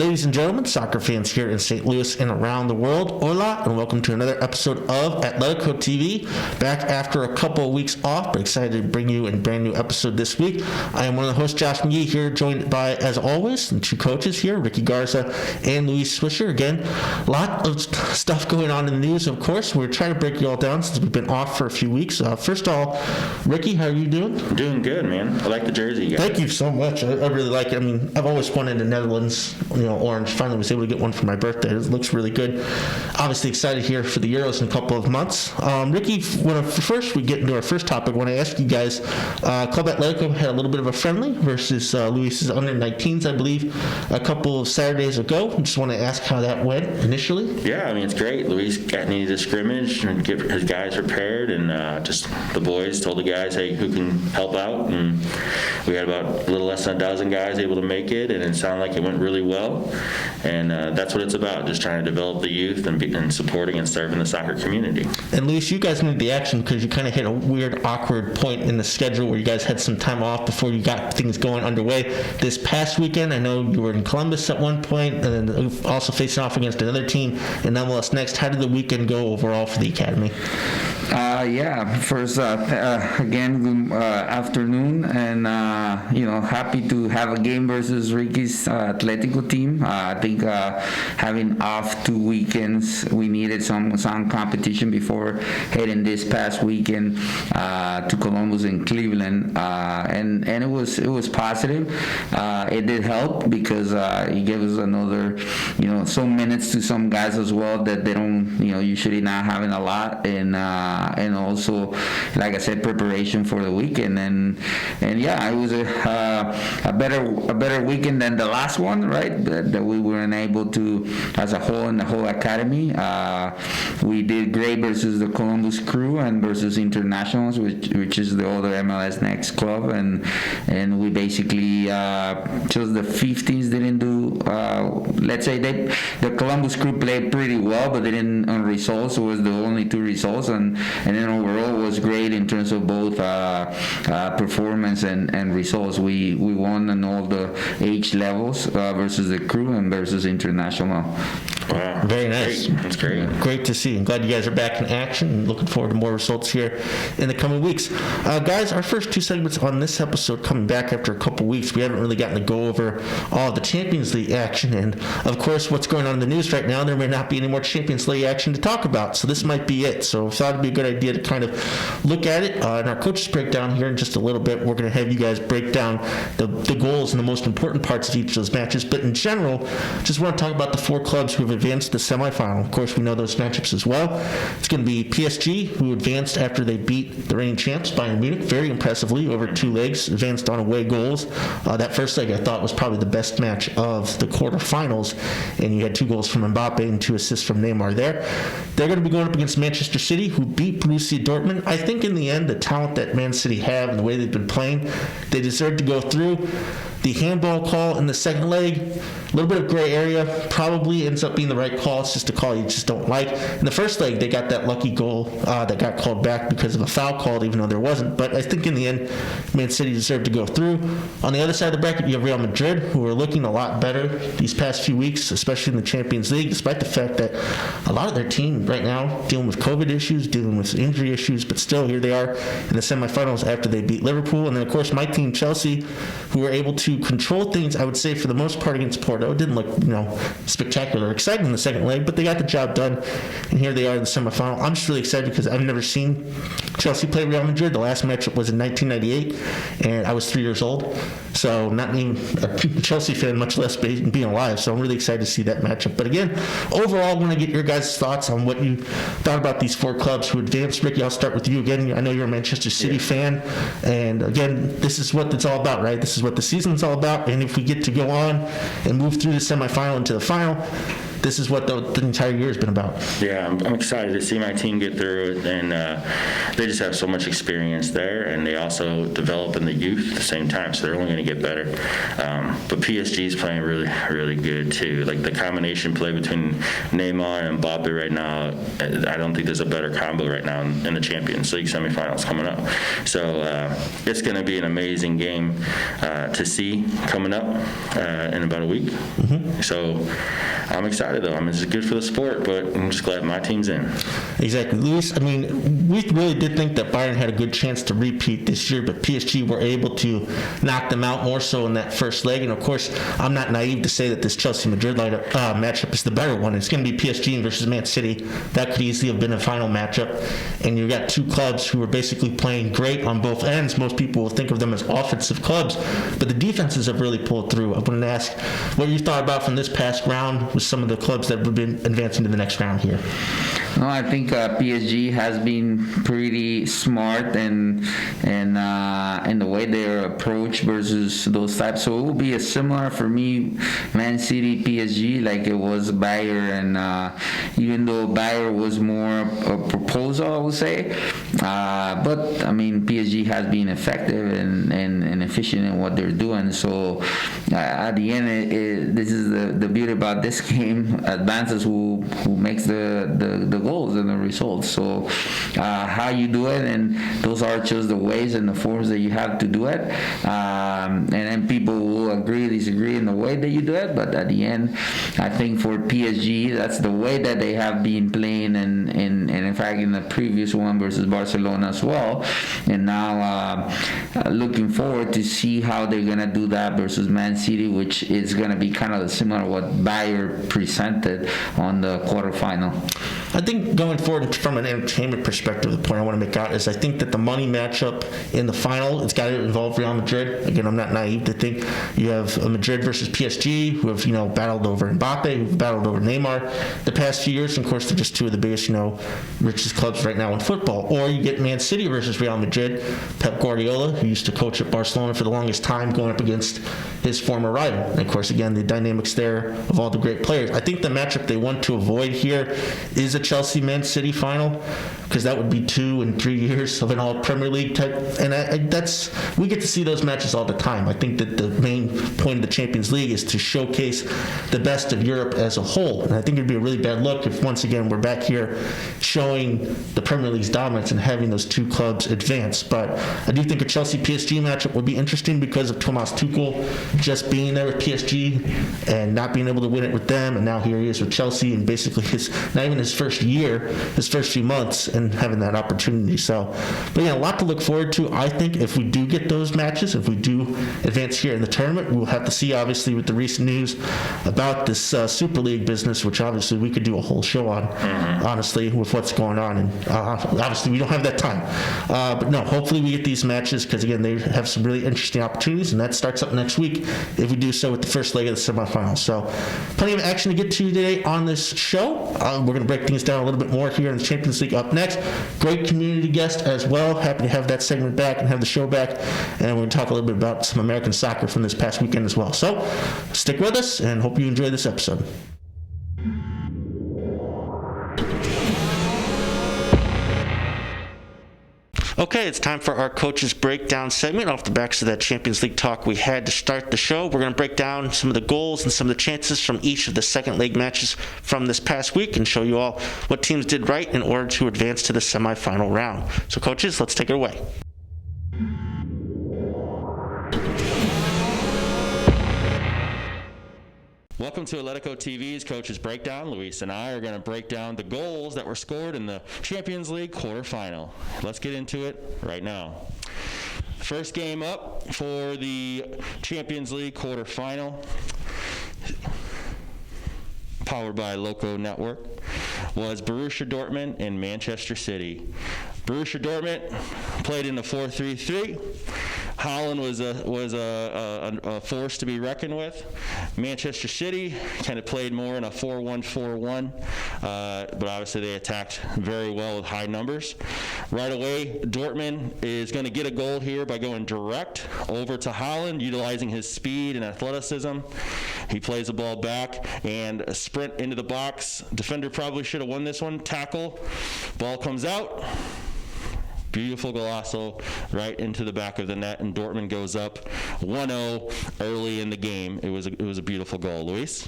Ladies and gentlemen, soccer fans here in St. Louis and around the world, hola, and welcome to another episode of Atleticotv. Back after a couple of weeks off, but excited to bring you a brand new episode this week. I am one of the hosts, Josh McGee, here, joined by, as always, the two coaches here, Ricky Garza and Luis Swisher. Again, a lot of stuff going on in the news, of course. We're trying to break you all down since we've been off for a few weeks. First of all, Ricky, how are you doing? I'm doing good, man. I like the jersey, guys. Thank you so much. I really like it. I mean, I've always wanted the Netherlands, orange. Finally was able to get one for my birthday. It looks really good. Obviously excited here for the Euros in a couple of months. Ricky, first we get into our first topic, when I asked you guys, Club Atletico had a little bit of a friendly versus Luis's under-19s, I believe, a couple of Saturdays ago. I just want to ask how that went initially. Yeah, I mean, it's great. Luis needed a scrimmage and get his guys prepared, and just the boys told the guys, hey, who can help out? And we had about a little less than a dozen guys able to make it, and it sounded like it went really well. And that's what it's about, just trying to develop the youth and supporting and serving the soccer community. And Luis, you guys needed the action because you kind of hit a weird, awkward point in the schedule where you guys had some time off before you got things going underway. This past weekend, I know you were in Columbus at one point, and then also facing off against another team in MLS Next. How did the weekend go overall for the Academy? First, again, good afternoon, and happy to have a game versus Ricky's Atletico team. I think having off 2 weekends, we needed some competition before heading this past weekend to Columbus and Cleveland, and it was positive. It did help because it gave us another, some minutes to some guys as well that they don't, usually not having a lot, and also, like I said, preparation for the weekend, and it was a better weekend than the last one, right? That we weren't able to, as a whole, in the whole academy. We did great versus the Columbus Crew and versus Internationals, which is the other MLS Next club, and we basically just the 15s didn't do. Let's say the Columbus Crew played pretty well, but they didn't on results. It was the only two results, and then overall was great in terms of both performance and results. We won on all the age levels versus the Crew and versus International. Wow, very nice. Great. That's great. Great to see. I'm glad you guys are back in action and looking forward to more results here in the coming weeks. Guys, our first two segments on this episode coming back after a couple weeks. We haven't really gotten to go over all the Champions League action, and of course what's going on in the news right now, there may not be any more Champions League action to talk about, so this might be it. So I thought it'd be a good idea to kind of look at it. In our coaches breakdown here in just a little bit, we're going to have you guys break down the goals and the most important parts of each of those matches, but in general, just want to talk about the four clubs who have advanced to the semifinal. Of course, we know those matchups as well. It's going to be PSG, who advanced after they beat the reigning champs, Bayern Munich, very impressively over two legs, advanced on away goals. That first leg, I thought, was probably the best match of the quarterfinals, and you had 2 goals from Mbappe and 2 assists from Neymar there. They're going to be going up against Manchester City, who beat Borussia Dortmund. I think in the end, the talent that Man City have and the way they've been playing, they deserve to go through. The handball call in the second leg, a little bit of gray area, probably ends up being the right call. It's just a call you just don't like. In the first leg, they got that lucky goal that got called back because of a foul called, even though there wasn't. But I think in the end, Man City deserved to go through. On the other side of the bracket, you have Real Madrid, who are looking a lot better these past few weeks, especially in the Champions League, despite the fact that a lot of their team right now dealing with COVID issues, dealing with injury issues, but still here they are in the semifinals after they beat Liverpool. And then, of course, my team, Chelsea, who were able to control things, I would say, for the most part against Porto. It didn't look, spectacular or exciting in the second leg, but they got the job done, and here they are in the semifinal. I'm just really excited because I've never seen Chelsea play Real Madrid. The last match was in 1998, and I was 3 years old, so not even a Chelsea fan, much less being alive, so I'm really excited to see that matchup. But again, overall, I want to get your guys' thoughts on what you thought about these four clubs who advanced. Ricky, I'll start with you again. I know you're a Manchester City fan, and again, this is what it's all about, right? This is what the season's all about, and if we get to go on and move through the semifinal into the final, this is what the entire year has been about. Yeah, I'm excited to see my team get through it, and they just have so much experience there, and they also develop in the youth at the same time, so they're only going to get better. But PSG is playing really, really good too. Like the combination play between Neymar and Mbappe right now, I don't think there's a better combo right now in the Champions League semifinals coming up. So it's going to be an amazing game to see coming up in about a week. So I'm excited though. I mean, it's good for the sport, but I'm just glad my team's in. Exactly. Luis, I mean, we really did think that Bayern had a good chance to repeat this year, but PSG were able to knock them out more so in that first leg. And of course, I'm not naive to say that this Chelsea-Madrid matchup is the better one. It's going to be PSG versus Man City. That could easily have been a final matchup. And you've got two clubs who are basically playing great on both ends. Most people will think of them as offensive clubs, but the defenses have really pulled through. I wanted to ask what you thought about from this past round with some of the clubs that have been advancing to the next round here. No, I think PSG has been pretty smart in the way they're approached versus those types. So it will be a similar for me, Man City, PSG, like it was Bayern, and even though Bayern was more a proposal, I would say. But I mean, PSG has been effective and efficient in what they're doing. So at the end, this is the beauty about this game: advances who makes the goals and the results. So how you do it, and those are just the ways and the forms that you have to do it. And then people will agree, disagree in the way that you do it. But at the end, I think for PSG, that's the way that they have been playing, and in fact in the previous one versus Barcelona as well. And now looking forward to see how they're gonna do that versus Man City, which is gonna be kind of similar to what Bayern presented on the quarterfinal. I think going forward from an entertainment perspective, the point I want to make out is I think that the money matchup in the final, it's got to involve Real Madrid. Again, I'm not naive to think you have a Madrid versus PSG who have, battled over Mbappe, who've battled over Neymar the past few years. And of course, they're just two of the biggest, richest clubs right now in football. Or you get Man City versus Real Madrid. Pep Guardiola, who used to coach at Barcelona for the longest time, going up against his former rival. And of course, again, the dynamics there of all the great players. I think the matchup they want to avoid here is a Chelsea-Man City final, because that would be 2 and 3 years of an all Premier League type. And we get to see those matches all the time. I think that the main point of the Champions League is to showcase the best of Europe as a whole. And I think it'd be a really bad look if once again we're back here showing the Premier League's dominance and having those two clubs advance. But I do think a Chelsea-PSG matchup would be interesting because of Thomas Tuchel just being there with PSG and not being able to win it with them. And now here he is with Chelsea, and basically not even his first year, his first few months, and having that opportunity. So, but yeah, a lot to look forward to. I think if we do get those matches, if we do advance here in the tournament, we'll have to see, obviously, with the recent news about this Super League business, which obviously we could do a whole show on, honestly, with what's going on. And obviously we don't have that time. But no, hopefully we get these matches, because again, they have some really interesting opportunities, and that starts up next week if we do so with the first leg of the semifinals. So plenty of action to get to today on this show. We're going to break things down a little bit more here in the Champions League up next. Great community guest as well. Happy to have that segment back and have the show back. And we're going to talk a little bit about some American soccer from this past weekend as well. So stick with us, and hope you enjoy this episode. Okay, it's time for our Coaches Breakdown segment. Off the backs of that Champions League talk we had to start the show, we're going to break down some of the goals and some of the chances from each of the second leg matches from this past week and show you all what teams did right in order to advance to the semifinal round. So, coaches, let's take it away. Welcome to Atletico TV's Coaches Breakdown. Luis and I are going to break down the goals that were scored in the Champions League quarterfinal. Let's get into it right now. First game up for the Champions League quarterfinal, powered by Loco Network, was Borussia Dortmund and Manchester City. Borussia Dortmund played in the 4-3-3. Holland was a force to be reckoned with. Manchester City kind of played more in a 4-1-4-1, but obviously they attacked very well with high numbers. Right away, Dortmund is going to get a goal here by going direct over to Holland, utilizing his speed and athleticism. He plays the ball back and a sprint into the box. Defender probably should have won this one. Tackle, ball comes out. Beautiful golazo right into the back of the net, and Dortmund goes up 1-0 early in the game. It was a beautiful goal. Luis?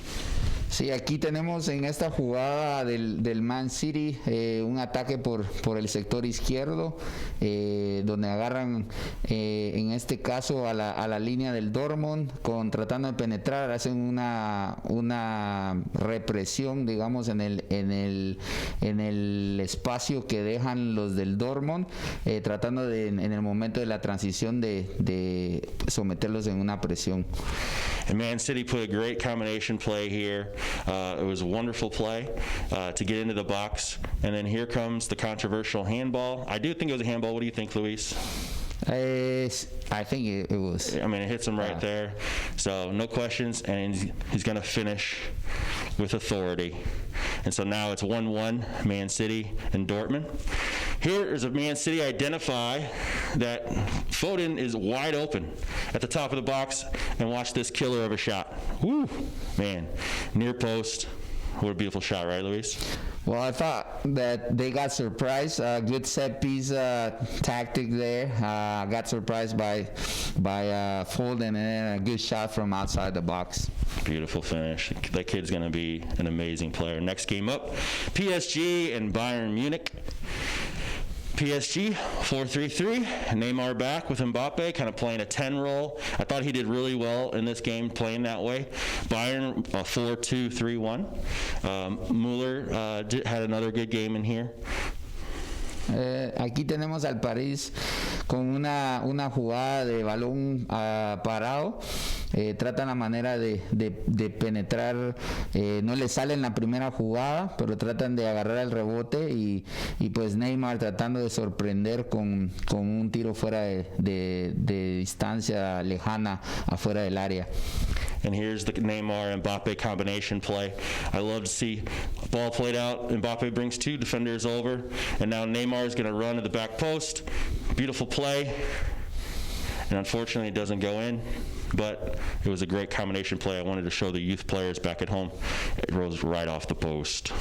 Sí, aquí tenemos en esta jugada del Man City un ataque por el sector izquierdo, donde agarran en este caso a la línea del Dortmund, tratando de penetrar, hacen una represión, digamos, en el espacio que dejan los del Dortmund, tratando de en el momento de la transición de someterlos en una presión. And Man City put a great combination play here. It was a wonderful play to get into the box. And then here comes the controversial handball. I do think it was a handball. What do you think, Luis? I think it was. I mean, it hits him right there. So no questions, and he's going to finish with authority. And so now it's 1-1, Man City and Dortmund. Here is a Man City identify that Foden is wide open at the top of the box, and watch this killer of a shot. Woo, man, near post. What a beautiful shot, right, Luis? Well, I thought that they got surprised. Good set piece tactic there. Got surprised by Foden, and then a good shot from outside the box. Beautiful finish. That kid's going to be an amazing player. Next game up, PSG and Bayern Munich. PSG 4-3-3. Neymar back with Mbappe, kind of playing a 10 role. I thought he did really well in this game playing that way. Bayern 4-2-3-1. Müller had another good game in here. Aquí tenemos al París con una jugada de balón parado. Tratan la manera de penetrar, no le sale en la primera jugada, pero tratan de agarrar el rebote y pues Neymar tratando de sorprender con un tiro fuera de distancia lejana afuera del área. And here's the Neymar Mbappe combination play. I love to see ball played out. Mbappe brings two defenders over, and now Neymar is going to run to the back post. Beautiful play, and unfortunately it doesn't go in. But it was a great combination play. I wanted to show the youth players back at home. It rolls right off the post.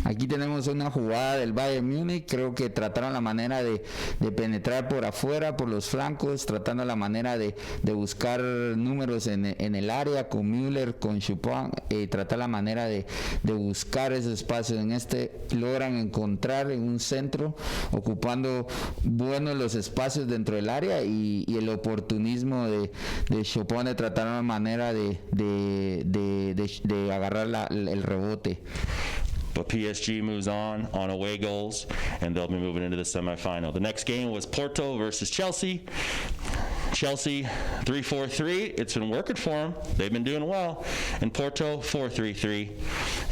Aquí tenemos una jugada del Bayern Múnich. Creo que trataron la manera de penetrar por afuera, por los flancos, tratando la manera de buscar números en el área con Müller, con Chupin, tratar la manera de buscar ese espacio. En logran encontrar en un centro, ocupando buenos los espacios dentro del área y el oportunismo de Chupin de tratar la manera de agarrar el rebote. But PSG moves on away goals, and they'll be moving into the semifinal. The next game was Porto versus Chelsea. Chelsea 3-4-3. It's been working for them. They've been doing well. And Porto 4-3-3.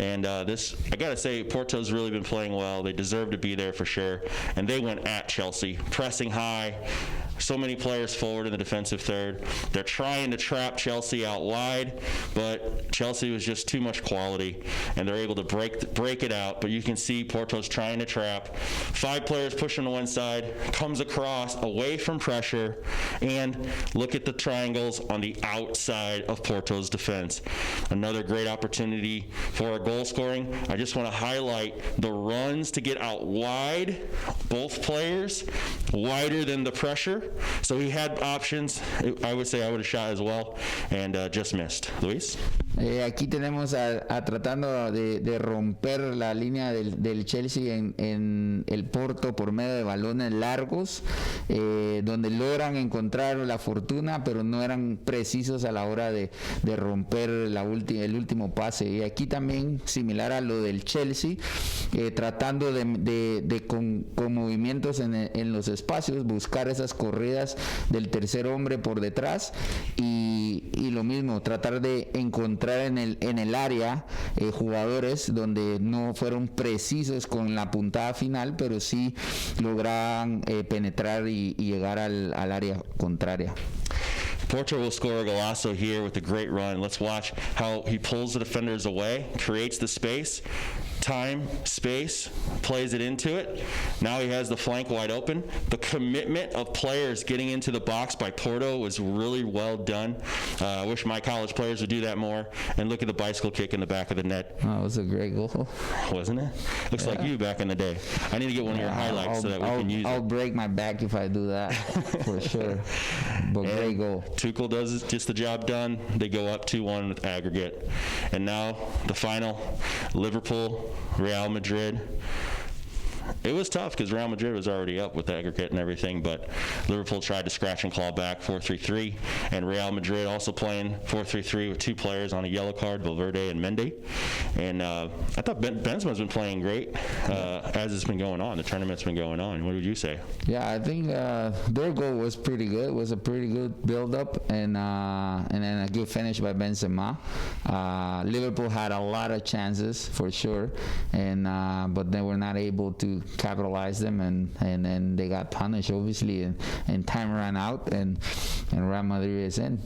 And this, I got to say, Porto's really been playing well. They deserve to be there for sure. And they went at Chelsea, pressing high. So many players forward in the defensive third. They're trying to trap Chelsea out wide, but Chelsea was just too much quality, and they're able to break it out. But you can see Porto's trying to trap. 5 players pushing to one side, comes across away from pressure, and look at the triangles on the outside of Porto's defense. Another great opportunity for a goal scoring. I just want to highlight the runs to get out wide, both players, wider than the pressure. So he had options. I would say I would have shot as well, and just missed. Luis? Aquí tenemos a tratando de romper la línea del Chelsea en el Porto por medio de balones largos, donde logran encontrar la fortuna, pero no eran precisos a la hora de romper el último pase. Y aquí también, similar a lo del Chelsea, tratando con movimientos en los espacios, buscar esas corridas del tercer hombre por detrás y lo mismo, tratar de encontrar encontrar en el área jugadores donde no fueron precisos con la puntada final, pero sí lograban penetrar y llegar al área contraria. Porter will score a golazo here with a great run. Let's watch how he pulls the defenders away, creates the space, time, space, plays it into it. Now he has the flank wide open. The commitment of players getting into the box by Porto was really well done. I wish my college players would do that more. And look at the bicycle kick in the back of the net. That was a great goal. Wasn't it? Looks like you back in the day. I need to get one of your highlights so that we can use it. I'll break my back if I do that, for sure. But great goal. Tuchel does just the job done. They go up 2-1 with aggregate. And now the final, Liverpool, Real Madrid. It was tough because Real Madrid was already up with aggregate and everything, but Liverpool tried to scratch and claw back 4-3-3, and Real Madrid also playing 4-3-3 with two players on a yellow card, Valverde and Mendy. And I thought Benzema's been playing great as it's been going on. The tournament's been going on. What would you say? Yeah, I think their goal was pretty good. It was a pretty good build-up and then a good finish by Benzema. Liverpool had a lot of chances for sure, and but they were not able to capitalize them, and then they got punished obviously, and time ran out, and Real Madrid is in.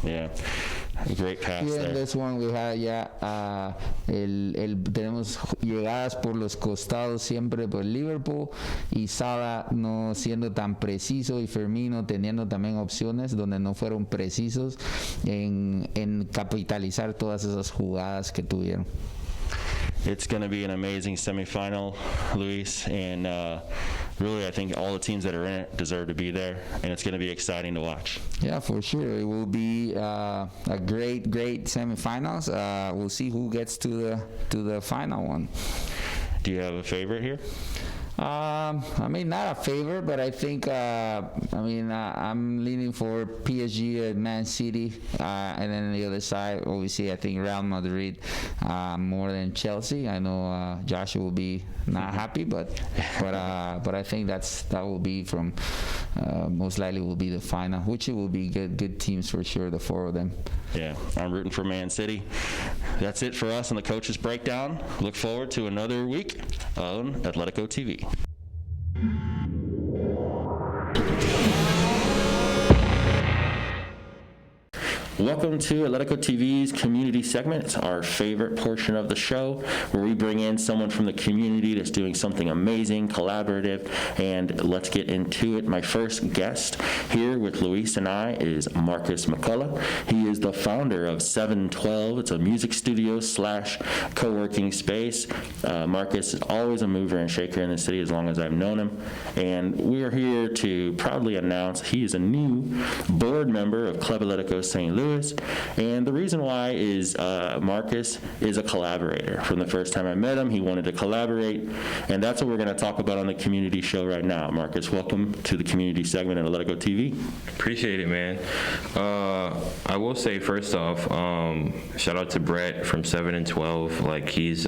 Yeah, great pass there. In this one we had tenemos llegadas por los costados siempre por Liverpool, y Salah no siendo tan preciso, y Firmino teniendo también opciones donde no fueron precisos en capitalizar todas esas jugadas que tuvieron. It's going to be an amazing semifinal, Luis, and really I think all the teams that are in it deserve to be there, and it's going to be exciting to watch. Yeah, for sure. It will be a great semifinals. We'll see who gets to the final one. Do you have a favorite here? I mean, not a favorite, but I think, I'm leaning for PSG and Man City. And then on the other side, obviously, I think Real Madrid more than Chelsea. I know Joshua will be not happy, but I think that will be from, most likely will be the final, which it will be good teams for sure, the four of them. Yeah, I'm rooting for Man City. That's it for us on the Coaches Breakdown. Look forward to another week on Atletico TV. Welcome to Atletico TV's community segment. It's our favorite portion of the show, where we bring in someone from the community that's doing something amazing, collaborative, and let's get into it. My first guest here with Luis and I is Marcus McCullough. He is the founder of 712. It's a music studio / co-working space. Marcus is always a mover and shaker in the city as long as I've known him, and we're here to proudly announce he is a new board member of Club Atletico St. Louis. And the reason why is Marcus is a collaborator. From the first time I met him, he wanted to collaborate, and that's what we're going to talk about on the community show right now. Marcus, welcome to the community segment at Atletico TV. Appreciate it, man. I will say, first off, shout out to Brett from 7 and 12. Like, he's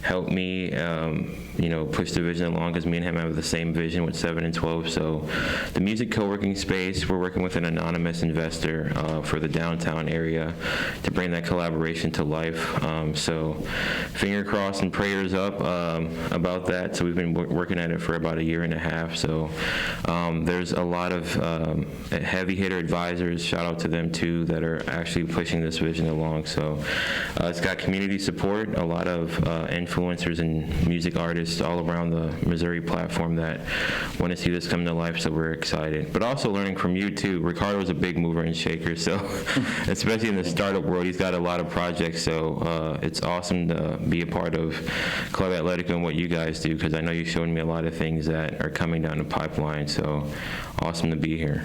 helped me, push the vision along, because me and him have the same vision with 7 and 12. So the music co-working space, we're working with an anonymous investor for the downtown area to bring that collaboration to life. So finger crossed and prayers up about that. So we've been working at it for about 1.5 years. So there's a lot of heavy hitter advisors, shout out to them too, that are actually pushing this vision along. So it's got community support, a lot of influencers and music artists all around the Missouri platform that want to see this come to life. So we're excited, but also learning from you too. Ricardo's a big mover and shaker, so especially in the startup world, he's got a lot of projects. So it's awesome to be a part of Club Atletico and what you guys do, because I know you're showing me a lot of things that are coming down the pipeline. So awesome to be here.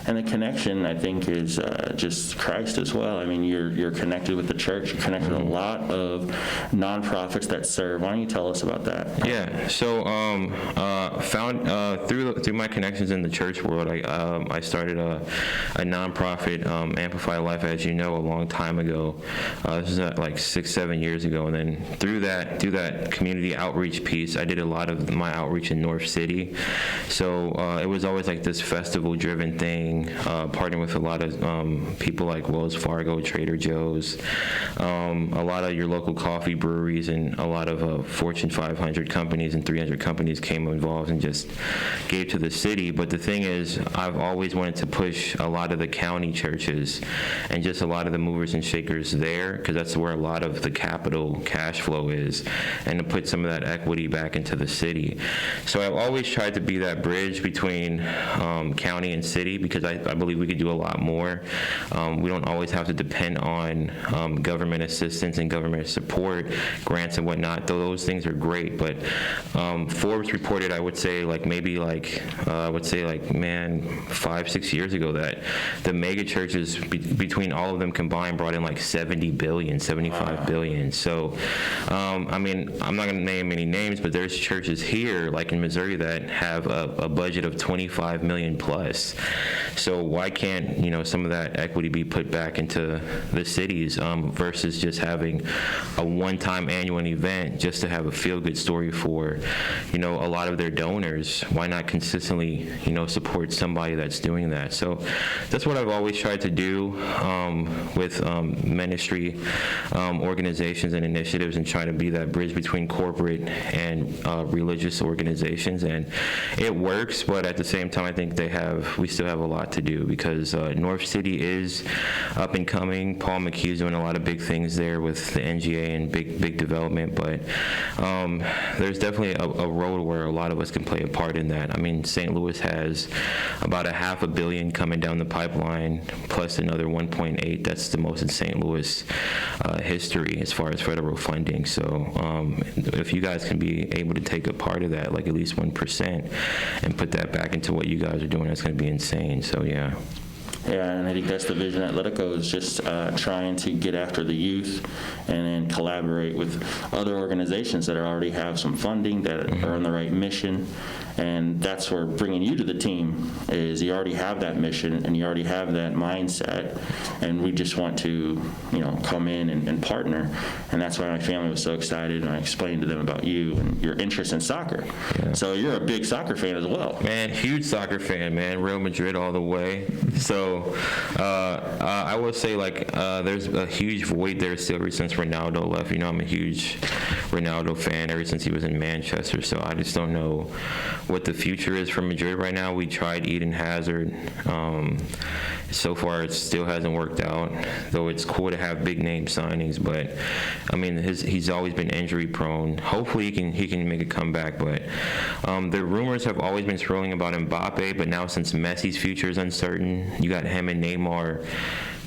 And the connection, I think, is just Christ as well. I mean, you're connected with the church. You're connected with a lot of nonprofits that serve. Why don't you tell us about that? Yeah. So found through my connections in the church world, I started a nonprofit, Amplify Life, as you know, a long time ago. This is like 6-7 years ago, and then through that community outreach piece, I did a lot of my outreach in North City. So it was always like like this festival-driven thing, partnering with a lot of people like Wells Fargo, Trader Joe's, a lot of your local coffee breweries, and a lot of Fortune 500 companies and 300 companies came involved and just gave to the city. But the thing is, I've always wanted to push a lot of the county churches and just a lot of the movers and shakers there, because that's where a lot of the capital cash flow is, and to put some of that equity back into the city. So I've always tried to be that bridge between county and city, because I believe we could do a lot more. We don't always have to depend on government assistance and government support, grants and whatnot, though those things are great. But Forbes reported, I would say, man, 5-6 years ago, that the mega churches between all of them combined brought in like 70 billion, 75 billion. So, I mean, I'm not going to name any names, but there's churches here, like in Missouri, that have a budget of 25 million plus. So why can't, some of that equity be put back into the cities versus just having a one-time annual event just to have a feel-good story for, a lot of their donors? Why not consistently, support somebody that's doing that? So that's what I've always tried to do with ministry organizations and initiatives, and trying to be that bridge between corporate and religious organizations. And it works, but at the same time, I think we still have a lot to do, because North City is up and coming. Paul McKee's doing a lot of big things there with the NGA and big development, but there's definitely a road where a lot of us can play a part in that. I mean, St. Louis has about $500 million coming down the pipeline, plus another 1.8. That's the most in St. Louis history as far as federal funding. So if you guys can be able to take a part of that, like at least 1%, and put that back into what you guys are doing, that's going to be insane. So yeah. Yeah, and I think that's the vision at Atletico, is just trying to get after the youth and then collaborate with other organizations that already have some funding, that are on the right mission. And that's where bringing you to the team is, you already have that mission and you already have that mindset, and we just want to, come in and partner. And that's why my family was so excited, and I explained to them about you and your interest in soccer. Yeah. So you're a big soccer fan as well. Man, huge soccer fan, man. Real Madrid all the way. So I will say, there's a huge void there still ever since Ronaldo left. I'm a huge Ronaldo fan ever since he was in Manchester. So I just don't know what the future is for Madrid right now. We tried Eden Hazard. So far, it still hasn't worked out, though it's cool to have big name signings. But I mean, he's always been injury prone. Hopefully, he can make a comeback. But the rumors have always been swirling about Mbappe. But now, since Messi's future is uncertain, you got him and Neymar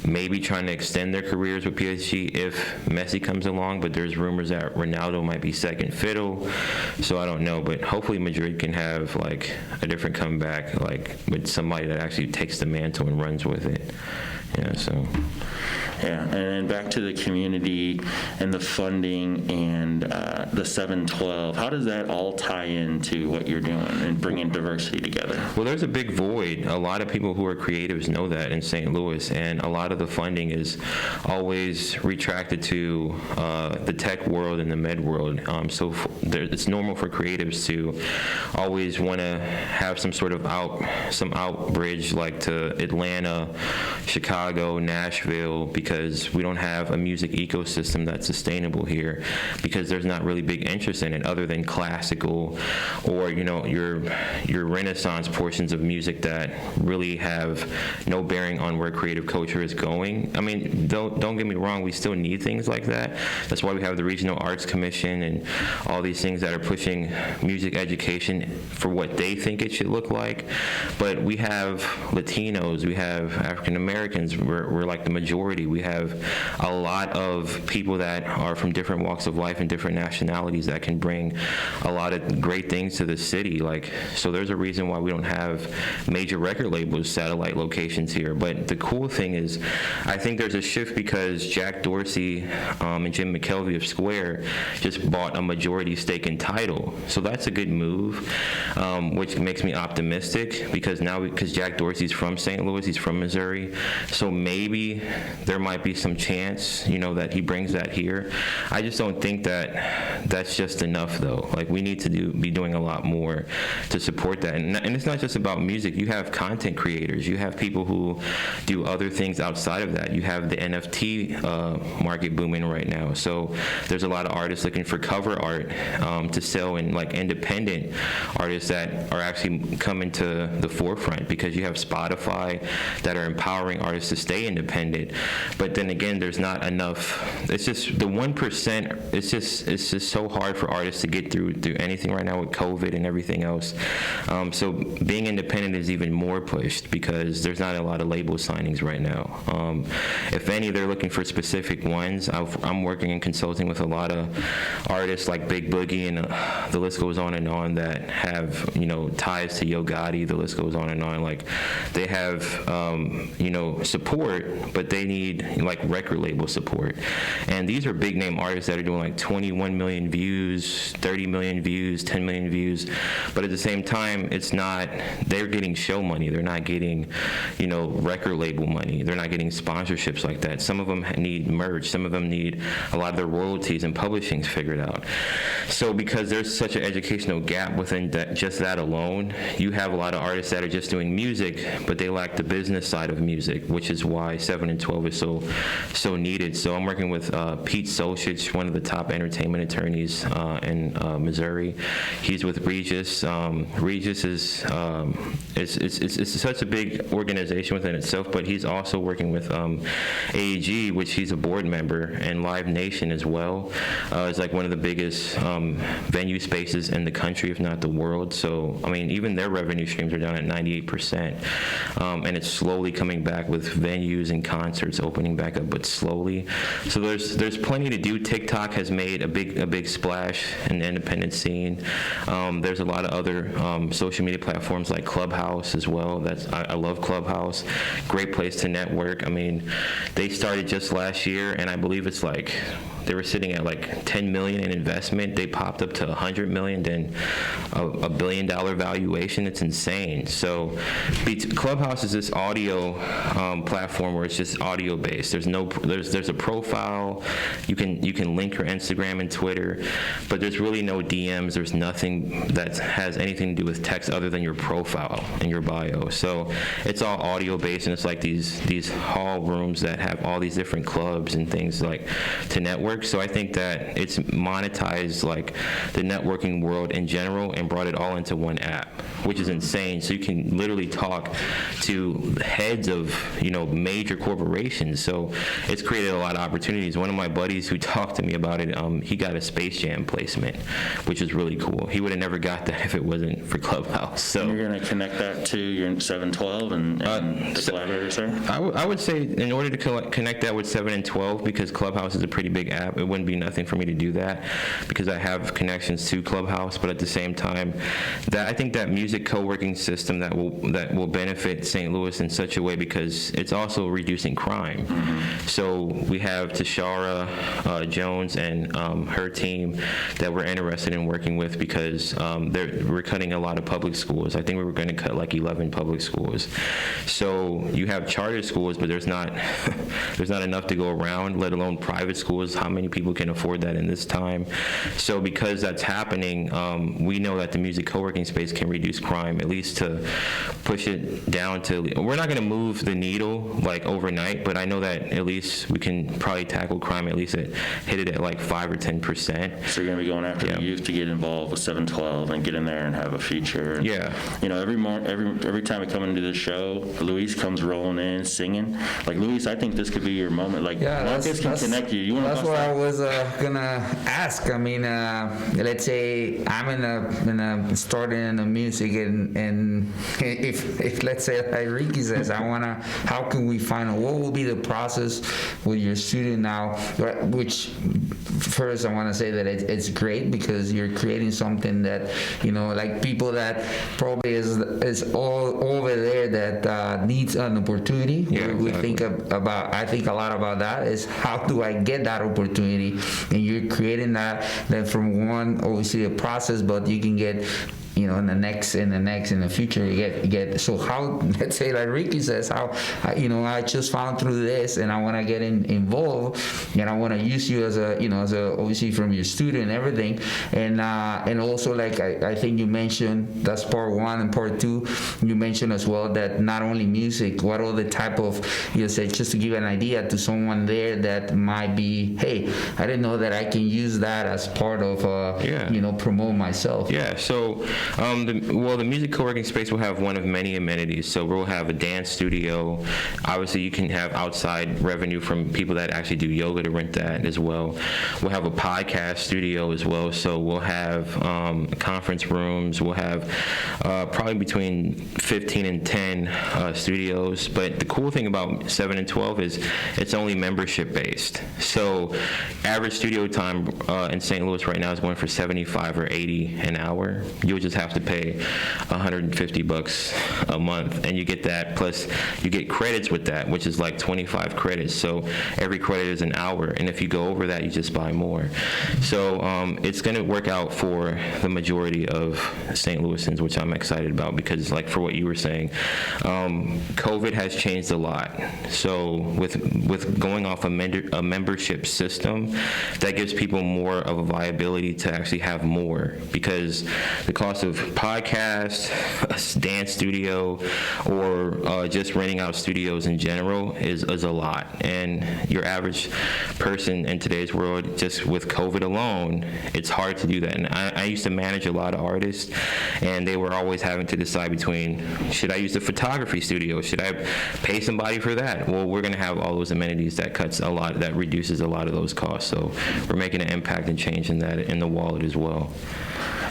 maybe trying to extend their careers with PSG if Messi comes along, but there's rumors that Ronaldo might be second fiddle, so I don't know. But hopefully Madrid can have a different comeback, with somebody that actually takes the mantle and runs with it. Yeah, and then back to the community and the funding and the 712. How does that all tie into what you're doing and bringing diversity together? Well, there's a big void. A lot of people who are creatives know that in St. Louis, and a lot of the funding is always retracted to the tech world and the med world. So it's normal for creatives to always want to have some sort of outbridge, like to Atlanta, Chicago, Nashville, because we don't have a music ecosystem that's sustainable here, because there's not really big interest in it other than classical or your Renaissance portions of music that really have no bearing on where creative culture is going. I mean, don't get me wrong, we still need things like that. That's why we have the Regional Arts Commission and all these things that are pushing music education for what they think it should look like. But we have Latinos, we have African Americans, we're like the majority. We have a lot of people that are from different walks of life and different nationalities that can bring a lot of great things to the city. So there's a reason why we don't have major record labels, satellite locations here. But the cool thing is, I think there's a shift because Jack Dorsey and Jim McKelvey of Square just bought a majority stake in Tidal. So that's a good move, which makes me optimistic, because Jack Dorsey's from St. Louis, he's from Missouri, so maybe there might be some chance, that he brings that here. I just don't think that that's just enough though. Like we need to be doing a lot more to support that. And it's not just about music. You have content creators. You have people who do other things outside of that. You have the NFT market booming right now. So there's a lot of artists looking for cover art to sell, and like independent artists that are actually coming to the forefront, because you have Spotify that are empowering artists to stay independent. But then again, there's not enough. It's just the 1%. It's just so hard for artists to get through anything right now with COVID and everything else. So being independent is even more pushed because there's not a lot of label signings right now. If any, they're looking for specific ones. I'm working and consulting with a lot of artists like Big Boogie, and the list goes on that have, you know, ties to Yo Gotti. The list goes on and on. Like they have, you know, support, but they need like record label support. And these are big name artists that are doing like 21 million views, 30 million views, 10 million views. But at the same time, it's not, they're getting show money. They're not getting, you know, record label money. They're not getting sponsorships like that. Some of them need merch. Some of them need a lot of their royalties and publishings figured out. So because there's such an educational gap within just that alone, you have a lot of artists that are just doing music, but they lack the business side of music, which is why 7 and 12 is so needed. So I'm working with Pete Solchich, one of the top entertainment attorneys in Missouri. He's with Regis. Regis is it's such a big organization within itself, but he's also working with AEG, which he's a board member, and Live Nation as well. It's like one of the biggest venue spaces in the country, if not the world. So I mean, even their revenue streams are down at 98%, and it's slowly coming back with venues and concerts opening back up, but slowly. So there's plenty to do. TikTok has made a big splash in the independent scene. There's a lot of other social media platforms like Clubhouse as well. I love Clubhouse. Great place to network. I mean, they started just last year, and I believe it's like they were sitting at like 10 million in investment. They popped up to 100 million, then a $1 billion valuation. It's insane. So Clubhouse is this audio platform where it's just audio based. There's a profile. You can link your Instagram and Twitter, but there's really no DMs. There's nothing that has anything to do with text other than your profile and your bio. So it's all audio based, and it's like these hall rooms that have all these different clubs and things like to network. So I think that it's monetized like the networking world in general and brought it all into one app, which is insane. So you can literally talk to the heads of, you know, major corporations. So it's created a lot of opportunities. One of my buddies who talked to me about it, he got a Space Jam placement, which is really cool. He would have never got that if it wasn't for Clubhouse. So you're going to connect that to your 712 and the collaborators there? I would say in order to connect that with 7 and 12, because Clubhouse is a pretty big app, it wouldn't be nothing for me to do that because I have connections to Clubhouse. But at the same time, I think that music co-working system that will benefit St. Louis in such a way, because it's also reducing crime. Mm-hmm. So we have Tashara Jones and her team that we're interested in working with, because we're cutting a lot of public schools. I think we were going to cut like 11 public schools. So you have charter schools, but there's not enough to go around, let alone private schools. How many people can afford that in this time? So because that's happening, we know that the music co-working space can reduce crime, at least to push it down to, we're not going to move the needle like overnight, but I know that at least we can probably tackle crime, at least hit it at like 5 or 10%. So you're going to be going after the youth to get involved with 712 and get in there and have a feature. Yeah. You know, every time we come into the show, Luis comes rolling in singing. Like, Luis, I think this could be your moment. Like, Marcus can connect you. That's what I was gonna ask. I mean, let's say I'm starting in the music, and if let's say like Ricky says, how can we find what will be the process with your student now? Which first I want to say that it's great because you're creating something that, you know, like people that probably is all over there that needs an opportunity. Yeah, we exactly. think about. I think a lot about that is how do I get that opportunity, and you're creating that. Then from one, obviously a process, but you can get in the future you get. So how, let's say like Ricky says, how I just found through this and I want to get involved, and I want to use you as a obviously from your studio and everything, and also like I think you mentioned, that's part one, and part two you mentioned as well that not only music, what other type of, you said, just to give an idea to someone there that might be, hey, I didn't know that I can use that as part of promote myself. Yeah, so the music co-working space will have one of many amenities. So we'll have a dance studio. Obviously you can have outside revenue from people that actually do yoga to rent that as well. We'll have a podcast studio as well. So we'll have conference rooms. We'll have probably between 15 and 10 studios. But the cool thing about 7 and 12 is it's only membership based. So average studio time in St. Louis right now is going for $75 or $80 an hour. You'll just have to pay $150 a month, and you get that, plus you get credits with that, which is like 25 credits. So every credit is an hour, and if you go over that, you just buy more. So it's going to work out for the majority of St. Louisans, which I'm excited about, because like for what you were saying, COVID has changed a lot. So with going off a membership system, that gives people more of a viability to actually have more, because the cost of podcast, a dance studio, or just renting out studios in general is a lot. And your average person in today's world, just with COVID alone, it's hard to do that. And I used to manage a lot of artists, and they were always having to decide between, should I use the photography studio? Should I pay somebody for that? Well, we're going to have all those amenities that reduces a lot of those costs. So we're making an impact and change in that in the wallet as well.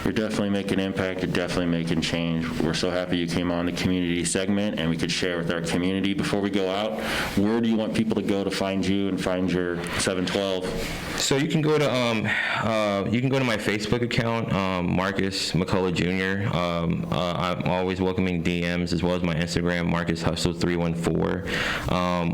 You're definitely making impact. You're definitely making change. We're so happy you came on the community segment and we could share with our community. Before we go out, where do you want people to go to find you and find your 712? So you can go to my Facebook account, Marcus McCullough Jr. I'm always welcoming DMs, as well as my Instagram, Marcus Hustle 314.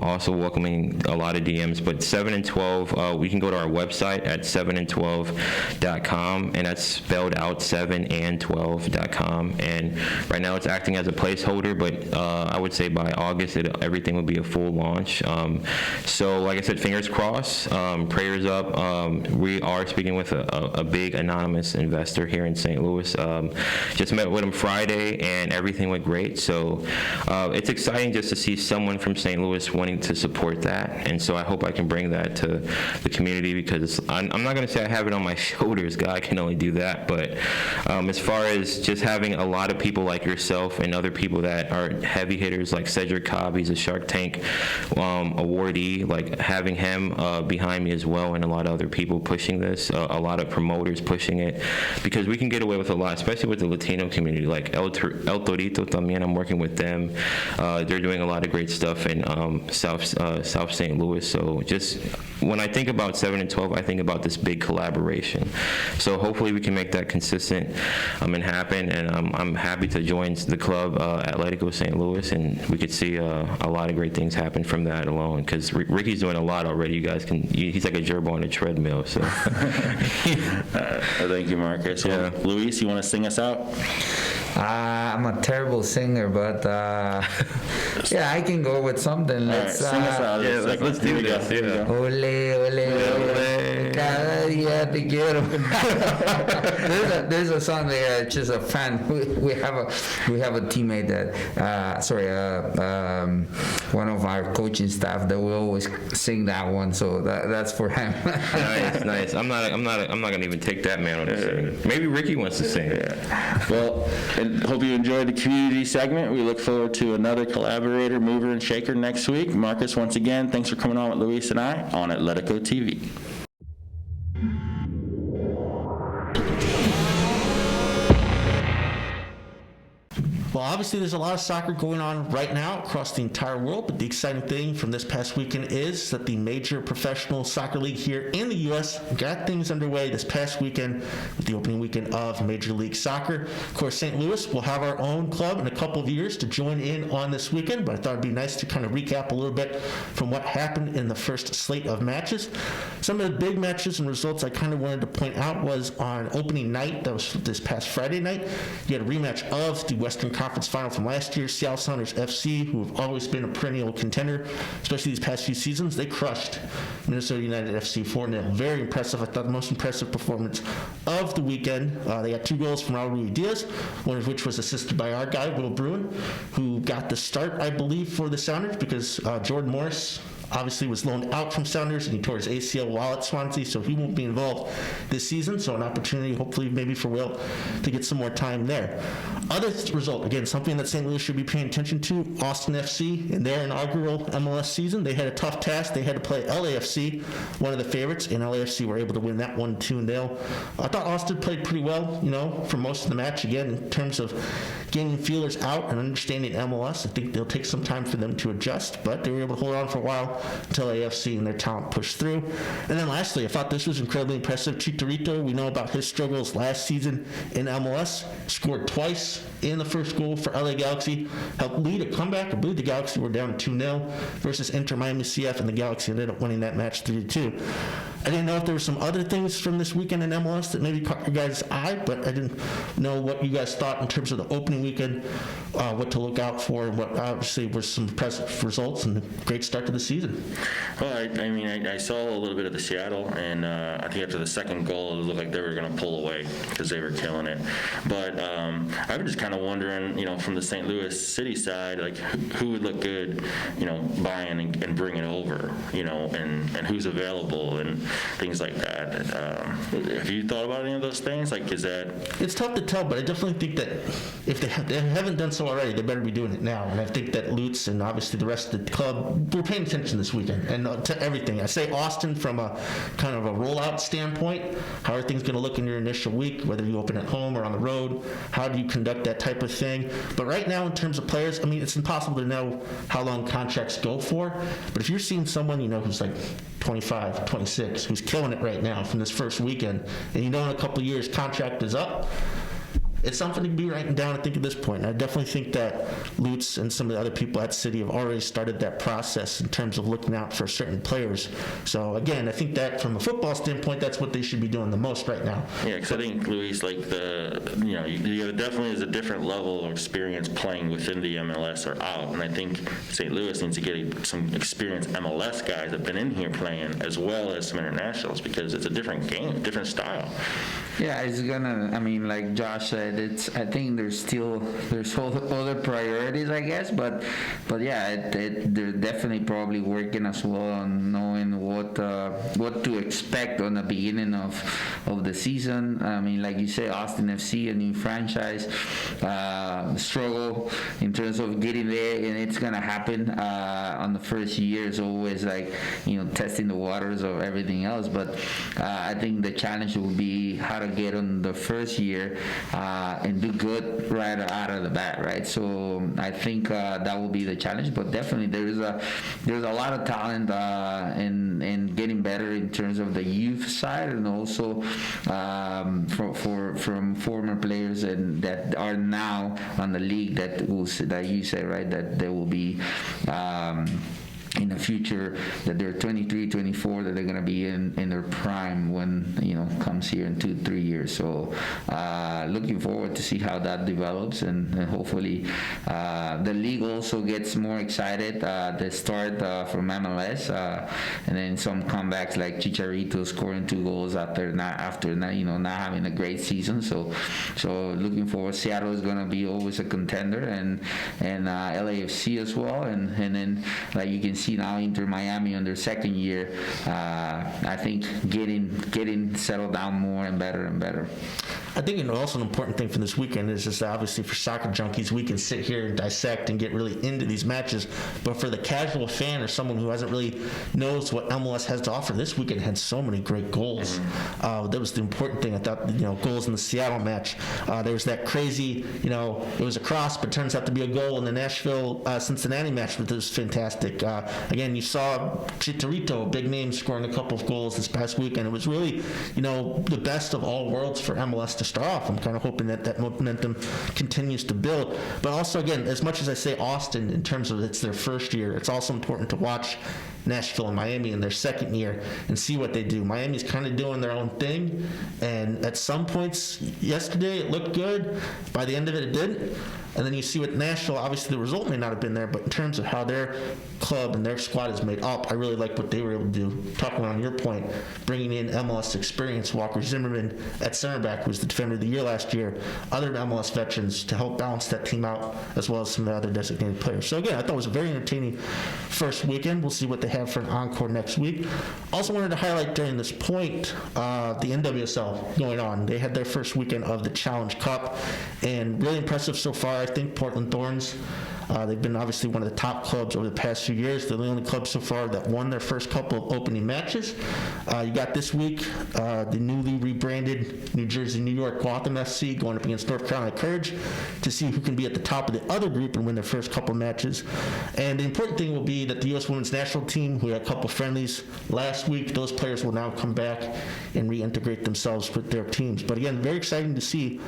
Also welcoming a lot of DMs. But 7 and 12, we can go to our website at 7and12.com, and that's spelled out 7and12.com. And right now it's acting as a placeholder, but I would say by August everything will be a full launch. So like I said, fingers crossed, prayers up. We are speaking with a big anonymous investor here in St. Louis. Just met with him Friday, and everything went great. So it's exciting just to see someone from St. Louis wanting to support that. And so I hope I can bring that to the community, because I'm not going to say I have it on my shoulders. God can only do that. But as far as just having a lot of people like yourself and other people that are heavy hitters, like Cedric Cobb, he's a Shark Tank awardee, like having him behind me as well, and a lot of other people pushing this, a lot of promoters pushing it, because we can get away with a lot, especially with the Latino community, like El Torito también. I'm working with them. They're doing a lot of great stuff in South St. Louis. So just when I think about 7 and 12, I think about this big collaboration. So hopefully we can make that consistent and happen. And I'm happy to join the club, Atletico St. Louis, and we could see a lot of great things happen from that alone, because Ricky's doing a lot already. You guys he's like a gerbil on a treadmill. So thank you, Marcus. Yeah. Well, Luis, you want to sing us out? I'm a terrible singer, but yeah, I can go with something. Let's sing us out. Yeah, let's do this. Yeah. Ole, ole, ole, cada día te quiero. there's a song there. Just a fan. We have a teammate that one of our coaching staff that will always sing that one. So that's for him. Nice. I'm not gonna even take that man on to sing. Maybe Ricky wants to sing. Yeah. Well, and hope you enjoyed the community segment. We look forward to another collaborator, mover, and shaker next week. Marcus, once again, thanks for coming on with Luis and I on Atletico TV. Well, obviously, there's a lot of soccer going on right now across the entire world, but the exciting thing from this past weekend is that the major professional soccer league here in the U.S. got things underway this past weekend with the opening weekend of Major League Soccer. Of course, St. Louis will have our own club in a couple of years to join in on this weekend, but I thought it'd be nice to kind of recap a little bit from what happened in the first slate of matches. Some of the big matches and results I kind of wanted to point out was on opening night, that was this past Friday night. You had a rematch of the Western Conference Final from last year. Seattle Sounders FC, who have always been a perennial contender, especially these past few seasons, they crushed Minnesota United FC 4-0. Very impressive. I thought the most impressive performance of the weekend. They got 2 goals from Raul Ruiz Diaz, one of which was assisted by our guy, Will Bruin, who got the start, I believe, for the Sounders because Jordan Morris obviously was loaned out from Sounders and he tore his ACL while at Swansea, so he won't be involved this season. So an opportunity, hopefully, maybe for Will to get some more time there. Other result, again, something that St. Louis should be paying attention to, Austin FC in their inaugural MLS season. They had a tough task. They had to play LAFC, one of the favorites, and LAFC were able to win that one 2-0. I thought Austin played pretty well, for most of the match. Again, in terms of getting feelers out and understanding MLS, I think they'll take some time for them to adjust, but they were able to hold on for a while until AFC and their talent pushed through. And then lastly, I thought this was incredibly impressive. Chicharito, we know about his struggles last season in MLS, scored twice in the first goal for LA Galaxy, helped lead a comeback. I believe the Galaxy were down 2-0 versus Inter Miami CF, and the Galaxy ended up winning that match 3-2. I didn't know if there were some other things from this weekend in MLS that maybe caught your guys' eye, but I didn't know what you guys thought in terms of the opening weekend, what to look out for, and what obviously were some impressive results and a great start to the season. Well, I saw a little bit of the Seattle, and I think after the second goal, it looked like they were going to pull away because they were killing it. But I was just kind of wondering, from the St. Louis City side, like who would look good, buying and bringing over, and who's available and things like that. Have you thought about any of those things? Like, is that? It's tough to tell, but I definitely think that if they haven't done so already, they better be doing it now. And I think that Lutz and obviously the rest of the club, we're paying attention this weekend and to everything. I say Austin from a kind of a rollout standpoint. How are things going to look in your initial week, whether you open at home or on the road? How do you conduct that type of thing? But right now, in terms of players, it's impossible to know how long contracts go for. But if you're seeing someone, who's like 25, 26, who's killing it right now from this first weekend, and in a couple of years contract is up, it's something to be writing down, I think, at this point. And I definitely think that Lutz and some of the other people at City have already started that process in terms of looking out for certain players. So, again, I think that from a football standpoint, that's what they should be doing the most right now. Yeah, because I think, Luis, you definitely is a different level of experience playing within the MLS or out. And I think St. Louis needs to get some experienced MLS guys that have been in here playing, as well as some internationals, because it's a different game, different style. Yeah, it's gonna. Like Josh said, I think there's other priorities, I guess, but yeah, they're definitely probably working as well on knowing what to expect on the beginning of the season. Like you say, Austin FC, a new franchise, struggle in terms of getting there, and it's gonna happen on the first year. It's always like testing the waters of everything else, but I think the challenge will be how to get on the first year and do good right out of the bat, right? So I think that will be the challenge, but definitely there's a lot of talent in getting better in terms of the youth side, and also from former players and that are now on the league that you say, right, that there will be in the future, that they're 23, 24, that they're going to be in their prime when comes here in 2-3 years. So looking forward to see how that develops, and hopefully the league also gets more excited. The start from MLS, and then some comebacks like Chicharito scoring 2 goals after not having a great season. So looking forward. Seattle is going to be always a contender, and LAFC as well, and then like you can see now Inter Miami on their second year, I think getting settled down more and better and better. I think also an important thing for this weekend is just obviously for soccer junkies, we can sit here and dissect and get really into these matches. But for the casual fan or someone who hasn't really knows what MLS has to offer, this weekend had so many great goals. That was the important thing. I thought, goals in the Seattle match. There was that crazy, it was a cross, but turns out to be a goal in the Nashville-Cincinnati match, which was fantastic. Again, you saw Chicharito, a big name, scoring a couple of goals this past weekend. It was really, the best of all worlds for MLS to start off. I'm kind of hoping that momentum continues to build. But also, again, as much as I say Austin in terms of it's their first year, it's also important to watch Nashville and Miami in their second year and see what they do. Miami's kind of doing their own thing, and at some points yesterday it looked good. By the end of it, it didn't. And then you see with Nashville, obviously the result may not have been there, but in terms of how their club and their squad is made up, I really like what they were able to do. Talking on your point, bringing in MLS experience, Walker Zimmerman at center back, who was the defender of the year last year, other MLS veterans to help balance that team out, as well as some of the other designated players. So again, I thought it was a very entertaining first weekend. We'll see what they have for an encore next week. Also wanted to highlight during this point the NWSL going on. They had their first weekend of the Challenge Cup, and really impressive so far. I think Portland Thorns, they've been obviously one of the top clubs over the past few years. They're the only club so far that won their first couple of opening matches. You got this week the newly rebranded New Jersey-New York Gotham FC going up against North Carolina Courage to see who can be at the top of the other group and win their first couple of matches. And the important thing will be that the U.S. Women's National Team, who had a couple of friendlies last week, those players will now come back and reintegrate themselves with their teams. But again, very exciting to see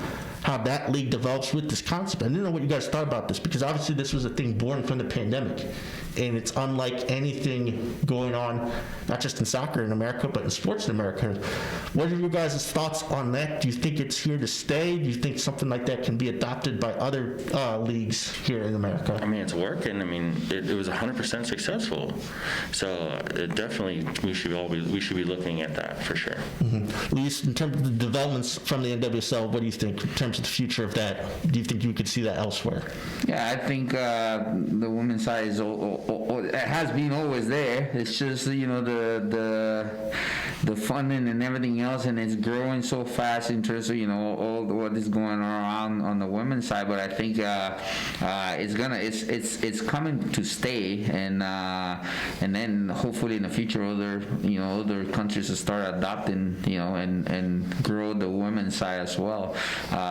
how that league develops with this concept. I didn't know what you guys thought about this, because obviously this was a thing born from the pandemic, and it's unlike anything going on, not just in soccer in America, but in sports in America. What are your guys' thoughts on that? Do you think it's here to stay? Do you think something like that can be adopted by other leagues here in America? I mean, it's working. I mean, it was 100% successful. So definitely, we should be looking at that for sure. At least in terms of the developments from the NWSL, what do you think in terms of the future of that? Do you think you could see that elsewhere? Yeah, I think the women's side is it has been always there. It's just the funding and everything else, and it's growing so fast in terms of all what is going around on the women's side. But I think it's coming to stay, and then hopefully in the future other countries will start adopting and grow the women's side as well,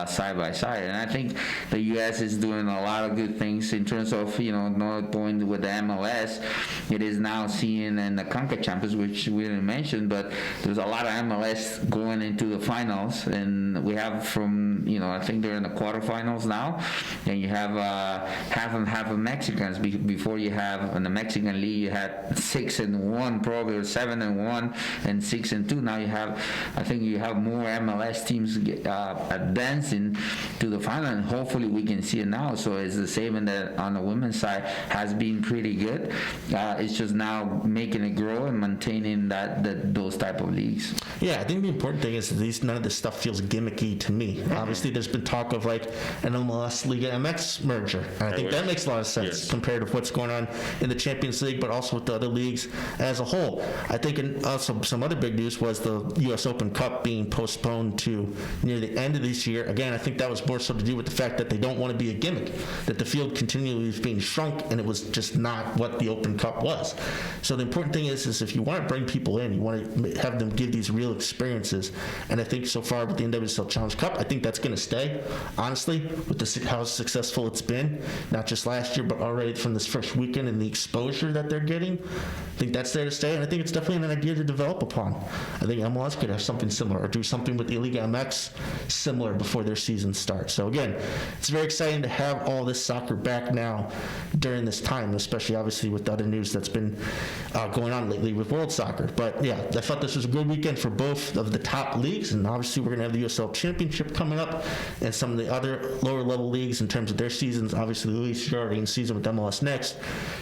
side by side. And I think the U.S. is doing a lot of good things in terms of not going with the MLS. It is now seeing in the CONCACAF Champions, which we didn't mention, but there's a lot of MLS going into the finals, and we have from I think they're in the quarterfinals now, and you have half and half of Mexicans. Before you have in the Mexican league you had 6-1 probably, or 7-1 and 6-2. Now I think you have more MLS teams advancing to the final, and hopefully we can see it now. So it's the same on the women's side, has been pretty good. It's just now making it grow and maintaining those type of leagues. Yeah, I think the important thing is that none of this stuff feels gimmicky to me. Obviously, there's been talk of like an MLS Liga MX merger, and I think that makes a lot of sense compared to what's going on in the Champions League, but also with the other leagues as a whole. I think also some other big news was the U.S. Open Cup being postponed to near the end of this year. Again, I think that was more so to do with the fact that they don't want to be a gimmick, that the field continually is being shrunk, and it was just not what the Open Cup was. So the important thing is if you want to bring people in, you want to have them give these real experiences. And I think so far with the NWSL Challenge Cup, I think that's going to stay, honestly, with how successful it's been, not just last year, but already from this first weekend and the exposure that they're getting. I think that's there to stay, and I think it's definitely an idea to develop upon. I think MLS could have something similar, or do something with the Liga MX similar before their season starts. So again, it's very exciting to have all this soccer back now during this time, especially obviously with the other news that's been going on lately with World Soccer. But yeah, I thought this was a good weekend for both of the top leagues, and obviously we're going to have the USL Championship coming up and some of the other lower level leagues in terms of their seasons. Obviously, Luis, you're already in season with MLS Next.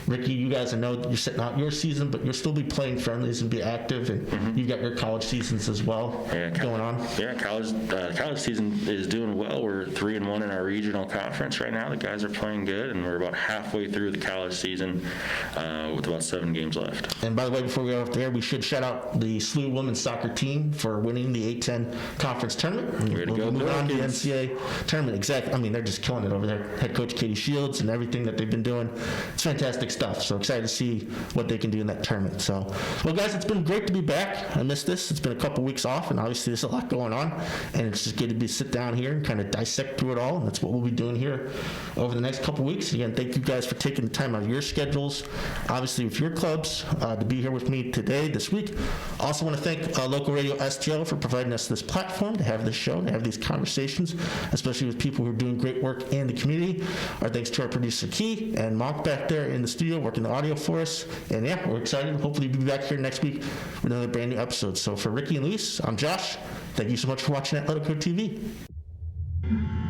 Ricky, you guys, I know you're sitting out your season, but you'll still be playing friendlies and be active, and you've got your college seasons as well going on. Yeah, college season is doing well. We're 3-1 in our regional conference right now. The guys are playing good, and we're about halfway through the college season with about 7 games left. And by the way, before we go off the air, we should shout out the SLU women's soccer team for winning the A10 conference tournament. Way to go, We'll move on to the Billikens. NCAA tournament. Exactly. I mean, they're just killing it over there. Head coach Katie Shields and everything that they've been doing. It's fantastic stuff. So excited to see what they can do in that tournament. So, well, guys, it's been great to be back. I missed this. It's been a couple weeks off, and obviously there's a lot going on. And it's just good to sit down here and kind of dissect through it all. And that's what we'll be doing here over the next couple weeks. Again, thank you guys for taking the time out of your schedules, obviously with your clubs, to be here with me today, this week. Also want to thank local radio STL for providing us this platform to have this show, to have these conversations, especially with people who are doing great work in the community. Our thanks to our producer Key and Monk back there in the studio working the audio for us. And yeah, we're excited. Hopefully we'll be back here next week with another brand new episode. So for Ricky and Luis, I'm Josh. Thank you so much for watching Atletico TV.